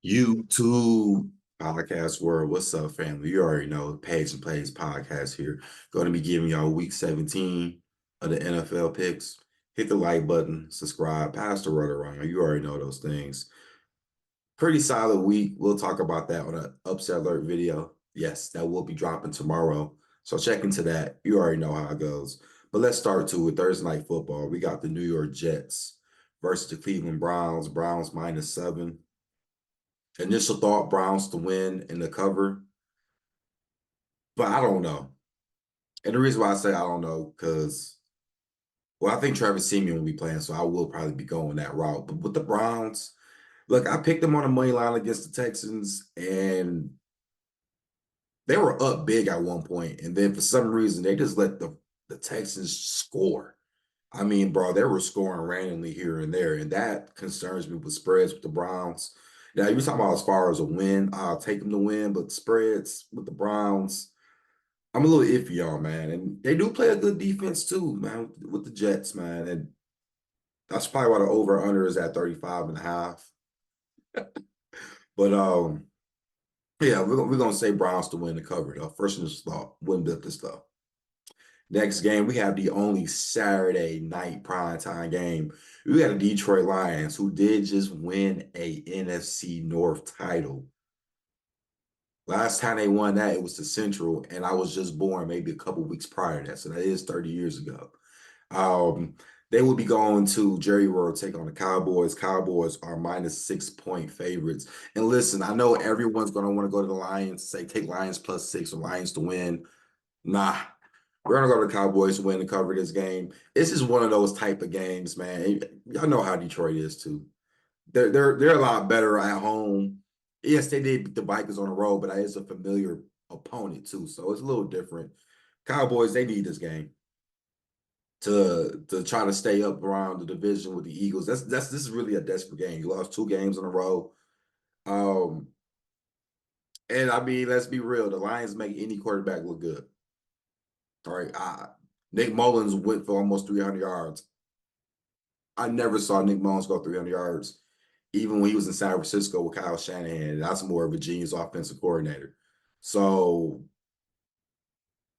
YouTube podcast world. What's up, family? You already know Page and Plays podcast here. Going to be giving y'all week 17 of the NFL picks. Hit the like button, subscribe, pass the word around. You already know those things. Pretty solid week. We'll talk about that on an upset alert video. Yes, that will be dropping tomorrow. So check into that. You already know how it goes. But let's start with Thursday night football. We got the New York Jets versus the Cleveland Browns. Browns -7. Initial thought Browns to win in the cover, but I don't know. And the reason why I say I don't know, because I think Travis Simeon will be playing, so I will probably be going that route. But with the Browns, look, I picked them on the money line against the Texans, and they were up big at one point, and then for some reason they just let the Texans score. I mean, bro, they were scoring randomly here and there, and that concerns me with spreads with the Browns. Now, you're talking about as far as a win, I'll take them to win, but spreads with the Browns, I'm a little iffy on, man. And they do play a good defense too, man, with the Jets, man. And that's probably why the over-under is at 35.5. But yeah, we're gonna say Browns to win the cover though. First initial thought, wouldn't bet this stuff. Next game, we have the only Saturday night primetime game. We got the Detroit Lions, who did just win a NFC North title. Last time they won that, it was the Central, and I was just born maybe a couple weeks prior to that, so that is 30 years ago. They will be going to Jerry World, take on the Cowboys. Cowboys are -6-point favorites. And listen, I know everyone's going to want to go to the Lions, say take Lions +6 or Lions to win. Nah, we're gonna go to the Cowboys to win and cover this game. This is one of those type of games, man. Y'all know how Detroit is too. They're a lot better at home. Yes, they did beat the Vikings on the road, but it's a familiar opponent too, so it's a little different. Cowboys, they need this game to try to stay up around the division with the Eagles. This is really a desperate game. You lost 2 games in a row. And I mean, let's be real, the Lions make any quarterback look good. All right. Nick Mullins went for almost 300 yards. I never saw Nick Mullins go 300 yards, even when he was in San Francisco with Kyle Shanahan. That's more of a genius offensive coordinator. So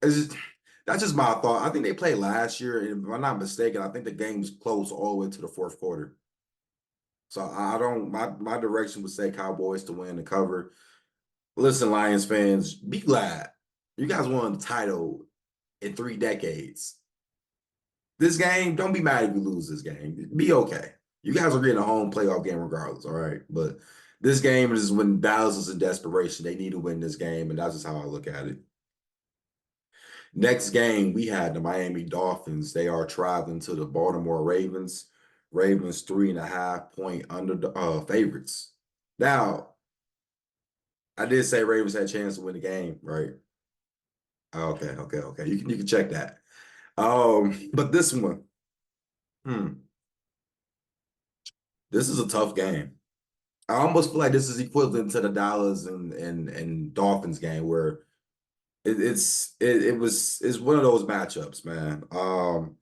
that's just my thought. I think they played last year, and if I'm not mistaken, I think the game was close all the way to the fourth quarter. So I don't. My direction would say Cowboys to win the cover. Listen, Lions fans, be glad you guys won the title in 3 decades. This game, don't be mad if you lose this game. Be okay. You guys are getting a home playoff game regardless, all right? But this game is when Dallas is in desperation. They need to win this game, and that's just how I look at it. Next game, we had the Miami Dolphins. They are traveling to the Baltimore Ravens. Ravens 3.5-point under favorites. Now, I did say Ravens had a chance to win the game, right? Okay. You can check that. But this one, this is a tough game. I almost feel like this is equivalent to the Dallas and Dolphins game where it's one of those matchups, man. I'm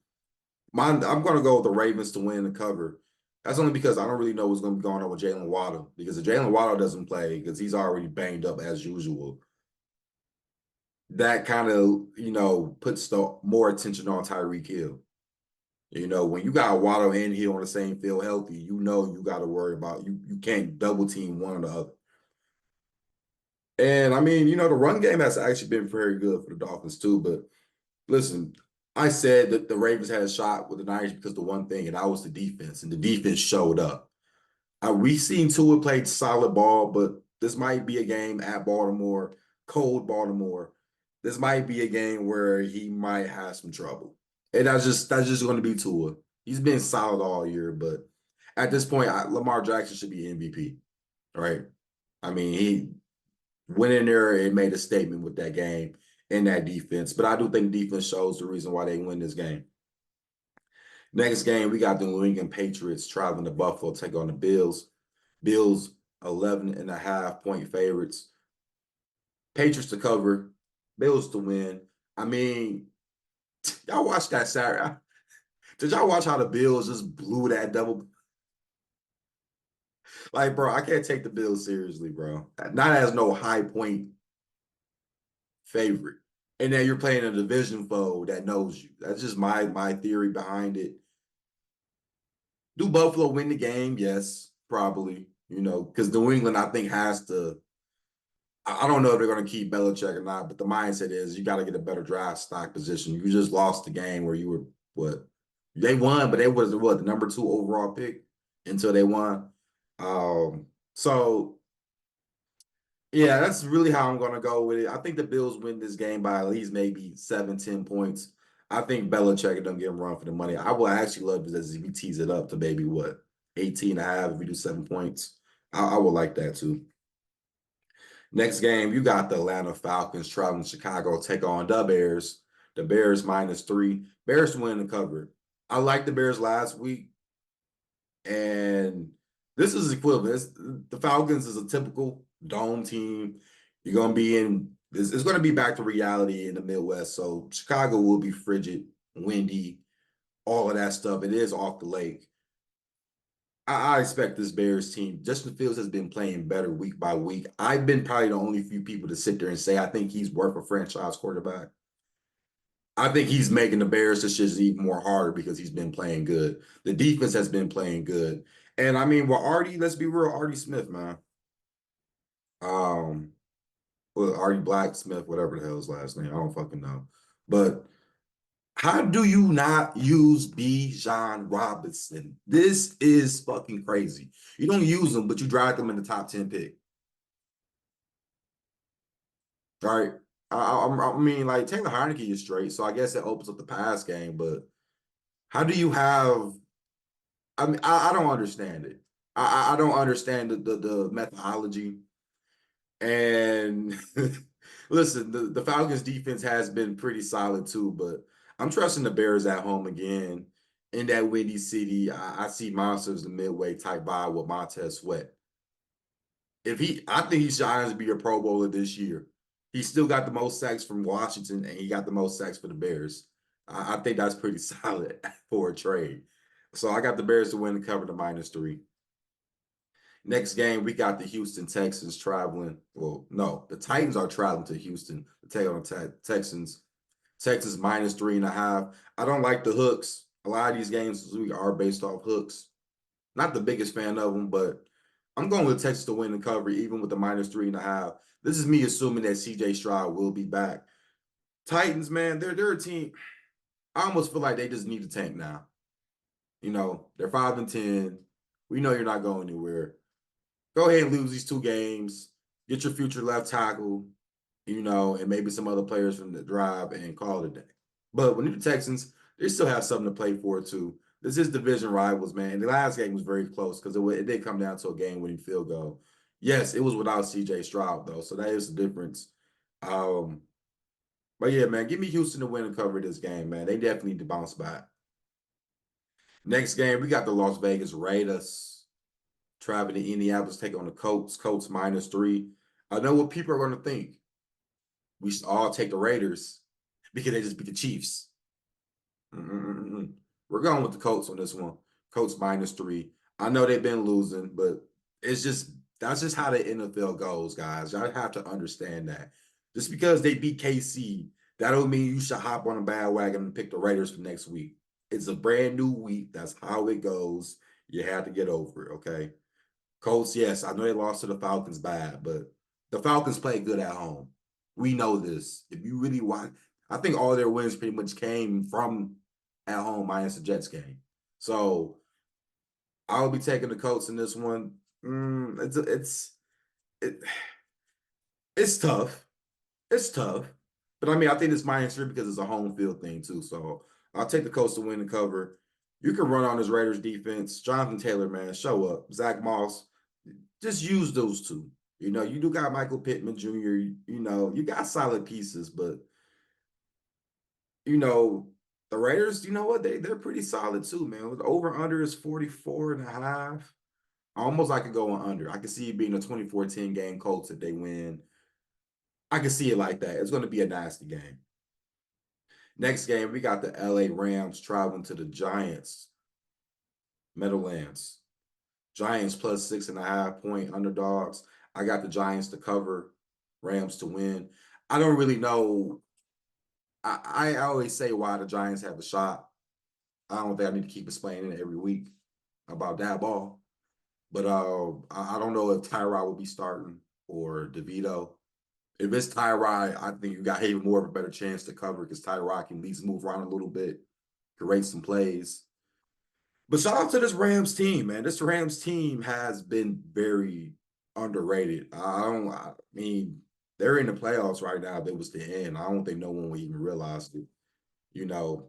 gonna go with the Ravens to win and cover. That's only because I don't really know what's gonna be going on with Jalen Waddle, because if Jalen Waddle doesn't play, because he's already banged up as usual, that kind of puts the more attention on Tyreek Hill. When you got Waddle and Hill on the same field healthy, you got to worry about you can't double team one or the other. And I mean, the run game has actually been very good for the Dolphins too. But listen, I said that the Ravens had a shot with the Niners because the one thing, and that was the defense, and the defense showed up. We've seen Tua played solid ball, but this might be a game at Baltimore, cold Baltimore. This might be a game where he might have some trouble. And that's just going to be Tua. He's been solid all year, but at this point, Lamar Jackson should be MVP, right? I mean, he went in there and made a statement with that game and that defense. But I do think defense shows the reason why they win this game. Next game, we got the New England Patriots traveling to Buffalo to take on the Bills. Bills 11.5-point favorites. Patriots to cover. Bills to win. I mean, y'all watched that Saturday. Did y'all watch how the Bills just blew that double? Like, bro, I can't take the Bills seriously, bro. Not as no high point favorite. And then you're playing a division foe that knows you. That's just my theory behind it. Do Buffalo win the game? Yes, probably. Because New England, I think, has to. I don't know if they're going to keep Belichick or not, but the mindset is you got to get a better draft stock position. You just lost the game where you were what they won, but they was what the number 2 overall pick until they won. So yeah, that's really how I'm going to go with it. I think the Bills win this game by at least maybe 7-10 points. I think Belichick don't get him run for the money. I would actually love this if we tease it up to maybe what 18 and a half if we do 7 points. I would like that too. Next game, you got the Atlanta Falcons traveling to Chicago, take on the Bears. The Bears -3. Bears win and cover. I liked the Bears last week, and this is equivalent. The Falcons is a typical dome team. You're going to be in. It's going to be back to reality in the Midwest. So Chicago will be frigid, windy, all of that stuff. It is off the lake. I expect this Bears team. Justin Fields has been playing better week by week. I've been probably the only few people to sit there and say I think he's worth a franchise quarterback. I think he's making the Bears decisions even more harder because he's been playing good. The defense has been playing good. And I mean, well, Artie, let's be real, Artie Smith, man. Um, well, Artie Black Smith, whatever the hell his last name, I don't fucking know. But how do you not use Bijan Robinson? This is fucking crazy. You don't use him, but you draft him in the top 10 pick. Right? I mean, like Taylor Heineke is straight, so I guess it opens up the pass game. But how do you have? I mean, I don't understand it. I don't understand the methodology. And listen, the Falcons defense has been pretty solid too, but I'm trusting the Bears at home again in that windy city. I see monsters the midway type vibe with Montez Sweat. I think he shines to be a Pro Bowler this year. He still got the most sacks from Washington, and he got the most sacks for the Bears. I think that's pretty solid for a trade. So I got the Bears to win and cover the -3. Next game, we got the Houston Texans traveling. Well, no, the Titans are traveling to Houston to take on the Texans. Texas -3.5. I don't like the hooks. A lot of these games this week are based off hooks. Not the biggest fan of them, but I'm going with Texas to win and cover, even with the -3.5. This is me assuming that CJ Stroud will be back. Titans, man, they're a team. I almost feel like they just need to tank now. They're 5-10. We know you're not going anywhere. Go ahead and lose these 2 games. Get your future left tackle, and maybe some other players from the drive and call it a day. But when you're the Texans, they still have something to play for too. This is division rivals, man. And the last game was very close because it did come down to a game-winning field goal. Yes, it was without C.J. Stroud though, so that is the difference. Um, but yeah, man, give me Houston to win and cover this game, man. They definitely need to bounce back. Next game, we got the Las Vegas Raiders traveling to Indianapolis, take on the Colts. Colts -3. I know what people are going to think. We should all take the Raiders because they just beat the Chiefs. Mm-mm-mm-mm. We're going with the Colts on this one. Colts -3. I know they've been losing, but that's just how the NFL goes, guys. Y'all have to understand that. Just because they beat KC, that don't mean you should hop on a bandwagon and pick the Raiders for next week. It's a brand new week. That's how it goes. You have to get over it, okay? Colts, yes, I know they lost to the Falcons bad, but the Falcons play good at home. We know this. If you really want, I think all their wins pretty much came from at home minus the Jets game. So I'll be taking the Colts in this one. It, it's tough. It's tough. But I mean, I think it's -3 because it's a home field thing too. So I'll take the Colts to win and cover. You can run on this Raiders defense. Jonathan Taylor, man, show up. Zach Moss, just use those two. You do got Michael Pittman Jr., you got solid pieces, but the Raiders, you know what? They're pretty solid too, man. With over under is 44.5. Almost I could go on under. I could see it being a 24-10 game Colts if they win. I can see it like that. It's going to be a nasty game. Next game, we got the LA Rams traveling to the Giants, Meadowlands. Giants plus 6.5 point underdogs. I got the Giants to cover, Rams to win. I don't really know. I always say why the Giants have a shot. I don't think I need to keep explaining it every week about that ball. But I don't know if Tyrod will be starting or DeVito. If it's Tyrod, I think you got even more of a better chance to cover because Tyrod can at least move around a little bit, create some plays. But shout out to this Rams team, man. This Rams team has been very underrated. I mean, they're in the playoffs right now. If it was the end, I don't think no one would even realize it. You know,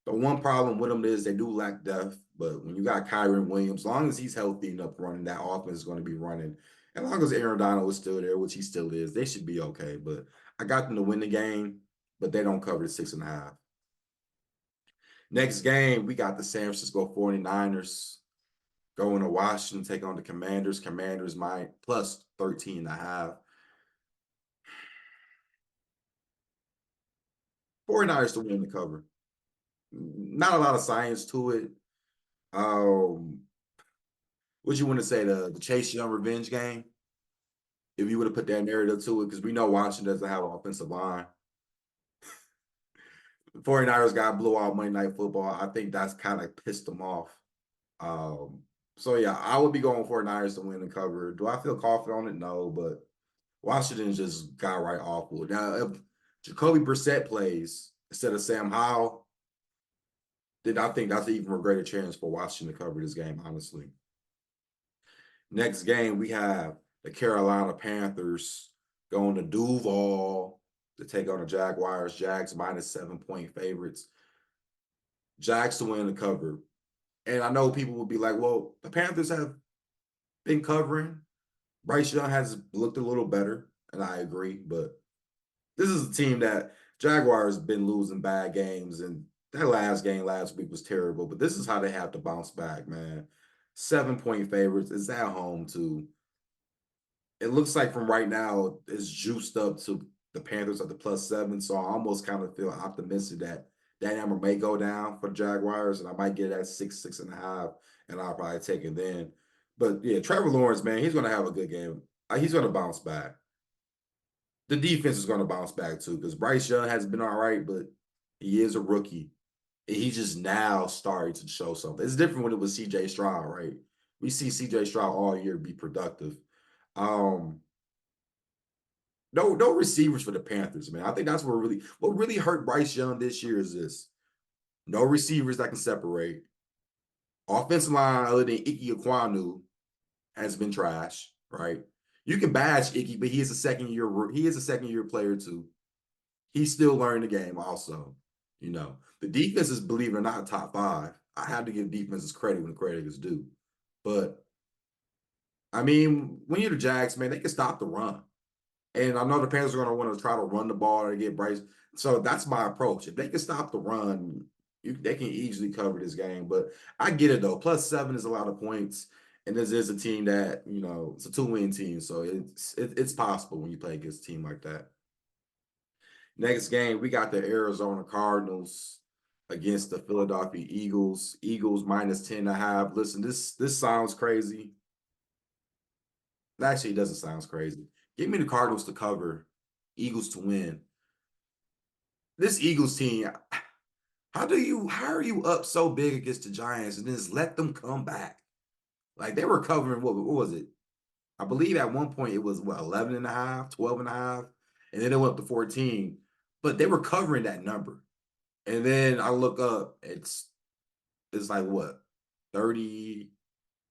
the one problem with them is they do lack depth. But when you got Kyron Williams, as long as he's healthy and up running, that offense is going to be running. As long as Aaron Donald is still there, which he still is, they should be okay. But I got them to win the game, but they don't cover the 6.5. Next game, we got the San Francisco 49ers going to Washington, take on the Commanders. Commanders might plus 13.5. 49ers to win the cover. Not a lot of science to it. Um, what you want to say, the Chase Young revenge game? If you would have put that narrative to it, because we know Washington doesn't have an offensive line. The 49ers got blew out Monday Night Football. I think that's kind of pissed them off. Um, so yeah, I would be going 49ers to win the cover. Do I feel confident on it? No, but Washington just got right awful. Now, if Jacoby Brissett plays instead of Sam Howell, then I think that's an even greater chance for Washington to cover this game, honestly. Next game, we have the Carolina Panthers going to Duval to take on the Jaguars. Jags minus 7 point favorites. Jags to win the cover. And I know people will be like, well, the Panthers have been covering. Bryce Young has looked a little better, and I agree. But this is a team that Jaguars been losing bad games, and that last game last week was terrible. But this is how they have to bounce back, man. 7 point favorites. It's at home too. It looks like from right now it's juiced up to the Panthers at the +7. So I almost kind of feel optimistic that that number may go down for the Jaguars, and I might get it at 6.5, and I'll probably take it then. But yeah, Trevor Lawrence, man, he's gonna have a good game. He's gonna bounce back. The defense is gonna bounce back too, because Bryce Young has been all right, but he is a rookie. And he's just now starting to show something. It's different when it was CJ Stroud, right? We see CJ Stroud all year be productive. Um, no receivers for the Panthers, man. I think that's what really hurt Bryce Young this year is this. No receivers that can separate. Offensive line other than Ike Ekwonu has been trash, right? You can bash Ike, but he is a second year player too. He's still learning the game also. The defense is, believe it or not, top five. I have to give defenses credit when credit is due. But I mean, when you're the Jags, man, they can stop the run. And I know the Panthers are going to want to try to run the ball to get Bryce. So that's my approach. If they can stop the run, they can easily cover this game. But I get it though. +7 is a lot of points, and this is a team that it's a two-win team, so it's possible when you play against a team like that. Next game, we got the Arizona Cardinals against the Philadelphia Eagles. Eagles minus 10.5. Listen, this sounds crazy. Actually, it doesn't sound crazy. Give me the Cardinals to cover, Eagles to win. This Eagles team, how are you up so big against the Giants and then just let them come back? Like they were covering what was it? I believe at one point it was 11.5, 12.5, and then it went up to 14. But they were covering that number. And then I look up, it's like what? 30,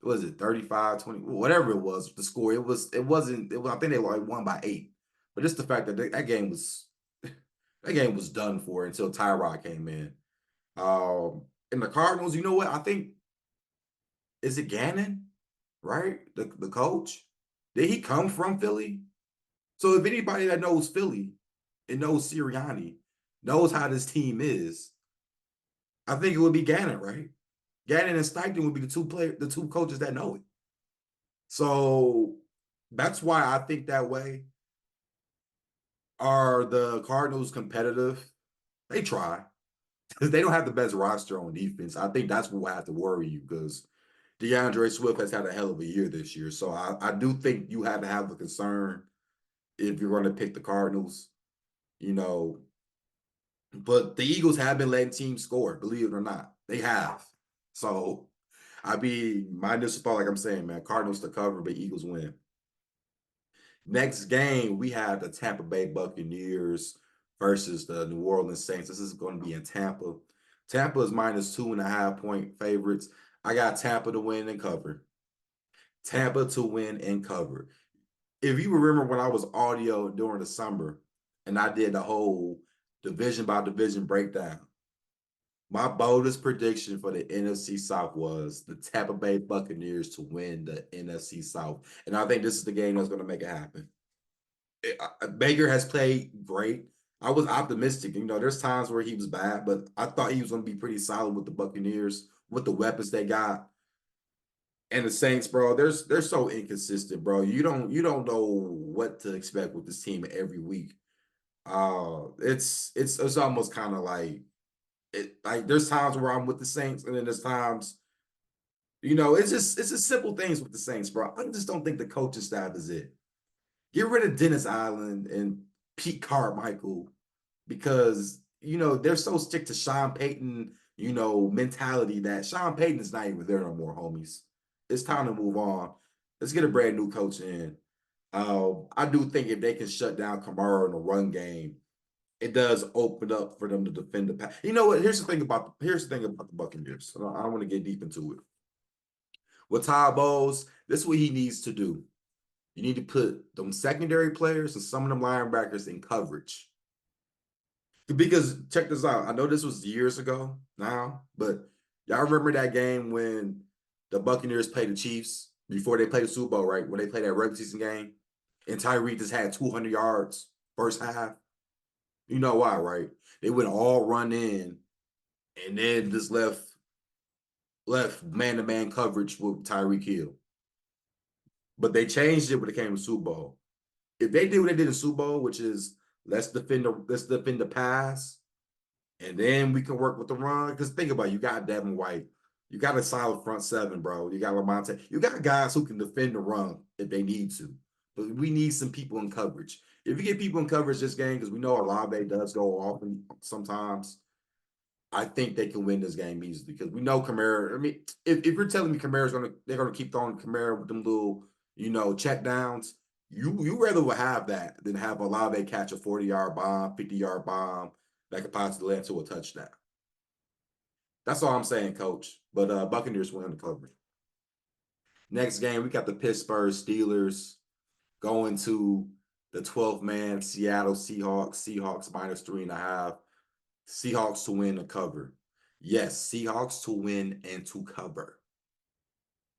was it 35, 20, whatever it was, the score. I think they like won by 8. But just the fact that that game was that game was done for until Tyrod came in. And the Cardinals, you know what? I think is it Gannon, right? The coach? Did he come from Philly? So if anybody that knows Philly and knows Sirianni knows how this team is, I think it would be Gannon, right? Gannon and Steichen would be the two coaches that know it. So that's why I think that way. Are the Cardinals competitive? They try. They don't have the best roster on defense. I think that's what will have to worry you because DeAndre Swift has had a hell of a year this year. So I do think you have to have a concern if you're going to pick the Cardinals, you know. But the Eagles have been letting teams score, believe it or not. They have. So my initial thought, like I'm saying, man, Cardinals to cover, but Eagles win. Next game, we have the Tampa Bay Buccaneers versus the New Orleans Saints. This is going to be in Tampa. Tampa is -2.5 point favorites. I got Tampa to win and cover. Tampa to win and cover. If you remember when I was audio during the summer and I did the whole division by division breakdown, my boldest prediction for the NFC South was the Tampa Bay Buccaneers to win the NFC South. And I think this is the game that's going to make it happen. Baker has played great. I was optimistic. There's times where he was bad, but I thought he was going to be pretty solid with the Buccaneers, with the weapons they got. And the Saints, bro, they're so inconsistent, bro. You don't know what to expect with this team every week. It's almost kind of like there's times where I'm with the Saints, and then there's times, it's just simple things with the Saints, bro. I just don't think the coaching staff is it. Get rid of Dennis Allen and Pete Carmichael because they're so stick to Sean Payton, mentality that Sean Payton is not even there no more, homies. It's time to move on. Let's get a brand new coach in. I do think if they can shut down Kamara in the run game, it does open up for them to defend the pass. You know what? Here's the thing about the Buccaneers. I don't want to get deep into it. With Todd Bowles, this is what he needs to do. You need to put them secondary players and some of them linebackers in coverage. Because check this out. I know this was years ago now, but y'all remember that game when the Buccaneers played the Chiefs before they played the Super Bowl, right? When they played that regular season game, and Tyreek just had 200 yards first half. You know why, right? They went all run in and then just left man-to-man coverage with Tyreek Hill. But they changed it when it came to Super Bowl. If they did what they did in Super Bowl, which is let's defend the pass, and then we can work with the run. Because think about it, you got Devin White, you got a solid front seven, bro. You got Lamonte, you got guys who can defend the run if they need to. But we need some people in coverage. If you get people in coverage this game, because we know Olave does go off and sometimes, I think they can win this game easily because we know Kamara. I mean, if you're telling me they're gonna keep throwing Kamara with them little, check downs, you rather would have that than have Olave catch a 40-yard bomb, 50-yard bomb that could possibly land to a touchdown. That's all I'm saying, coach. But Buccaneers win the coverage. Next game, we got the Pittsburgh Steelers going to the 12th man Seattle Seahawks. Seahawks -3.5. Seahawks to win and cover. Yes, Seahawks to win and to cover.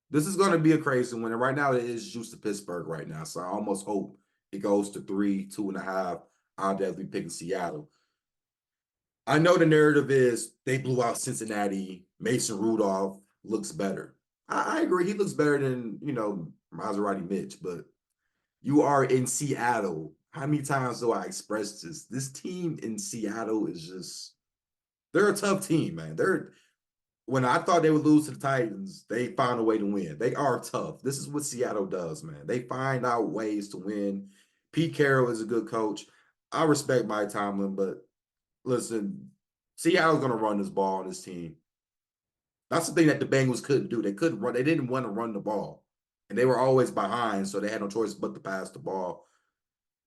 This is going to be a crazy one. And right now, it is juice to Pittsburgh right now. So I almost hope it goes to 3, 2.5. I'll definitely pick Seattle. I know the narrative is they blew out Cincinnati. Mason Rudolph looks better. I agree. He looks better than, Maserati Mitch, but you are in Seattle. How many times do I express this? This team in Seattle is just, they're a tough team, man. When I thought they would lose to the Titans, they found a way to win. They are tough. This is what Seattle does, man. They find out ways to win. Pete Carroll is a good coach. I respect Mike Tomlin, but listen, Seattle's going to run this ball on this team. That's the thing that the Bengals couldn't do. They couldn't run. They didn't want to run the ball, and they were always behind, so they had no choice but to pass the ball.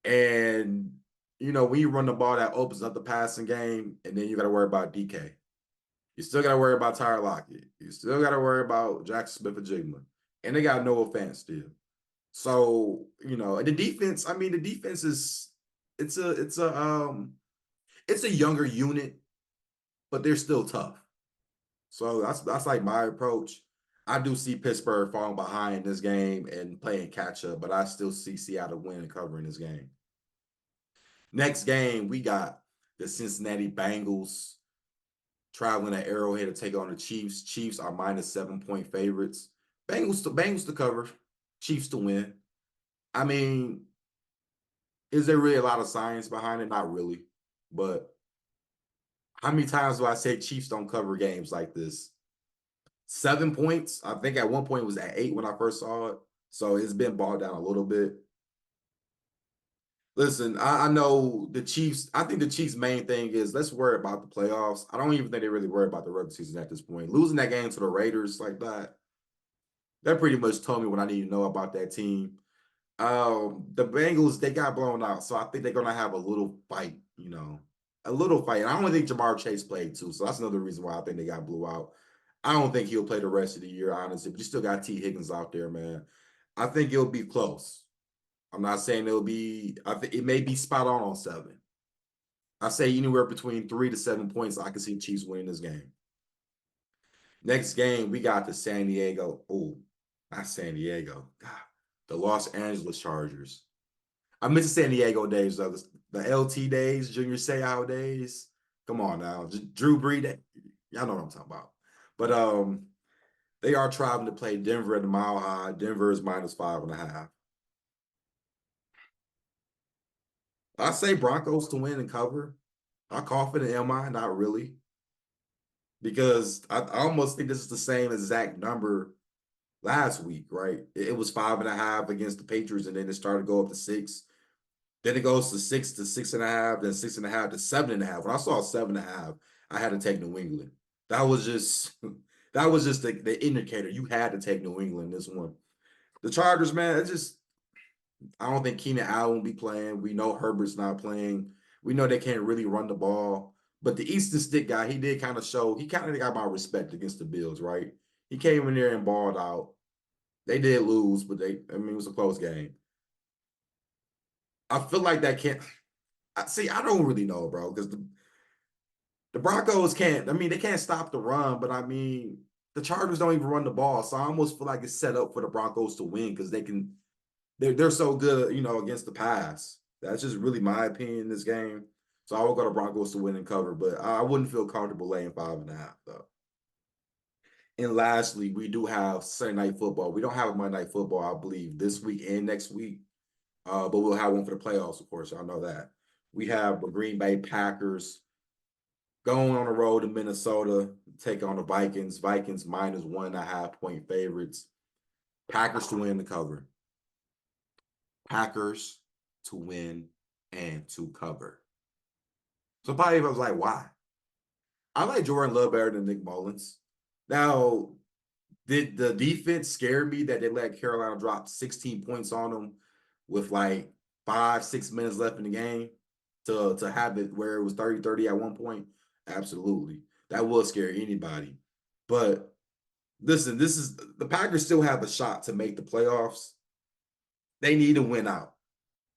And when you run the ball, that opens up the passing game, and then you got to worry about DK. You still got to worry about Tyler Lockett. You still got to worry about Jackson Smith-Njigba, and they got Noah Fant still. So and the defense. I mean, the defense is it's a younger unit, but they're still tough. So that's like my approach. I do see Pittsburgh falling behind this game and playing catch up, but I still see Seattle winning and covering this game. Next game, we got the Cincinnati Bengals traveling at Arrowhead to take on the Chiefs. Chiefs are -7 point favorites. Bengals to cover, Chiefs to win. I mean, is there really a lot of science behind it? Not really. But how many times do I say Chiefs don't cover games like this? 7 points. I think at one point it was at 8 when I first saw it. So it's been bought down a little bit. Listen, I know the Chiefs. I think the Chiefs' main thing is let's worry about the playoffs. I don't even think they really worry about the regular season at this point. Losing that game to the Raiders like that pretty much told me what I need to know about that team. The Bengals, they got blown out, so I think they're gonna have a little fight, a little fight. And I don't think Jamar Chase played too, so that's another reason why I think they got blew out. I don't think he'll play the rest of the year, honestly. But you still got T. Higgins out there, man. I think it'll be close. I'm not saying it'll be. I think it may be spot on 7. I say anywhere between 3 to 7 points. I can see the Chiefs winning this game. Next game, we got the San Diego. Oh, not San Diego. God, the Los Angeles Chargers. I miss the San Diego days, though. The LT days, Junior Seau days. Come on now, Drew Brees. Y'all know what I'm talking about. But they are traveling to play Denver at the Mile High. Denver is -5.5. I say Broncos to win and cover. How confident am I? Not really, because I almost think this is the same exact number last week, right? It was 5.5 against the Patriots, and then it started to go up to 6. Then it goes to 6 to 6.5, then 6.5 to 7.5. When I saw 7.5, I had to take New England. That was just the indicator. You had to take New England this one. The Chargers, man, I don't think Keenan Allen will be playing. We know Herbert's not playing. We know they can't really run the ball. But the Easton Stick guy, he did kind of show, he kind of got my respect against the Bills, right? He came in there and balled out. They did lose, but it was a close game. I feel like that can't. See, I don't really know, bro, because the Broncos can't. I mean, they can't stop the run, but I mean, the Chargers don't even run the ball, so I almost feel like it's set up for the Broncos to win because they can. They're so good, against the pass. That's just really my opinion in this game. So I will go to Broncos to win and cover, but I wouldn't feel comfortable laying 5.5 though. And lastly, we do have Sunday night football. We don't have Monday night football, I believe, this week and next week. But we'll have one for the playoffs, of course. Y'all know that. We have the Green Bay Packers going on the road to Minnesota, take on the Vikings. Vikings -1.5 point favorites. Packers to win the cover. Packers to win and to cover. So probably I was like, why? I like Jordan Love better than Nick Mullins. Now, did the defense scare me that they let Carolina drop 16 points on them with like 5, 6 minutes left in the game to have it where it was 30-30 at one point? Absolutely. That will scare anybody. But listen, the Packers still have a shot to make the playoffs. They need to win out.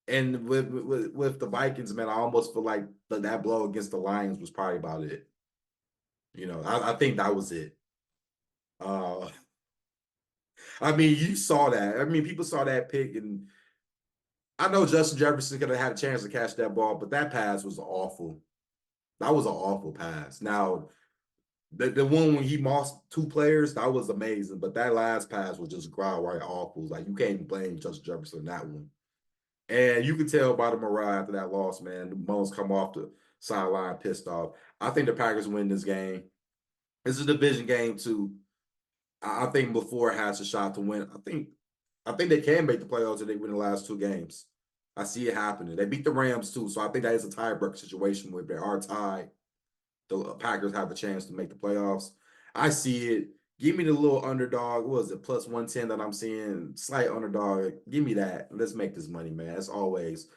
And with the Vikings, man, I almost feel like that blow against the Lions was probably about it. I think that was it. Uh, I mean, you saw that. I mean, people saw that pick, and I know Justin Jefferson could have had a chance to catch that ball, but that pass was awful. That was an awful pass. Now, the one when he lost 2 players, that was amazing, but that last pass was just ground right awful. Like you can't even blame Justin Jefferson on that one. And you could tell by the morale after that loss, man. The Mullins come off the sideline pissed off. I think the Packers win this game. It's a division game too. I think before it has a shot to win. I think they can make the playoffs if they win the last 2 games. I see it happening. They beat the Rams too, so I think that is a tiebreaker situation where they are tied. The Packers have a chance to make the playoffs. I see it. Give me the little underdog. What was it? +110 that I'm seeing. Slight underdog. Give me that. Let's make this money, man. As always,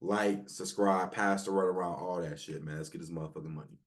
like, subscribe, pass the word around, all that shit, man. Let's get this motherfucking money.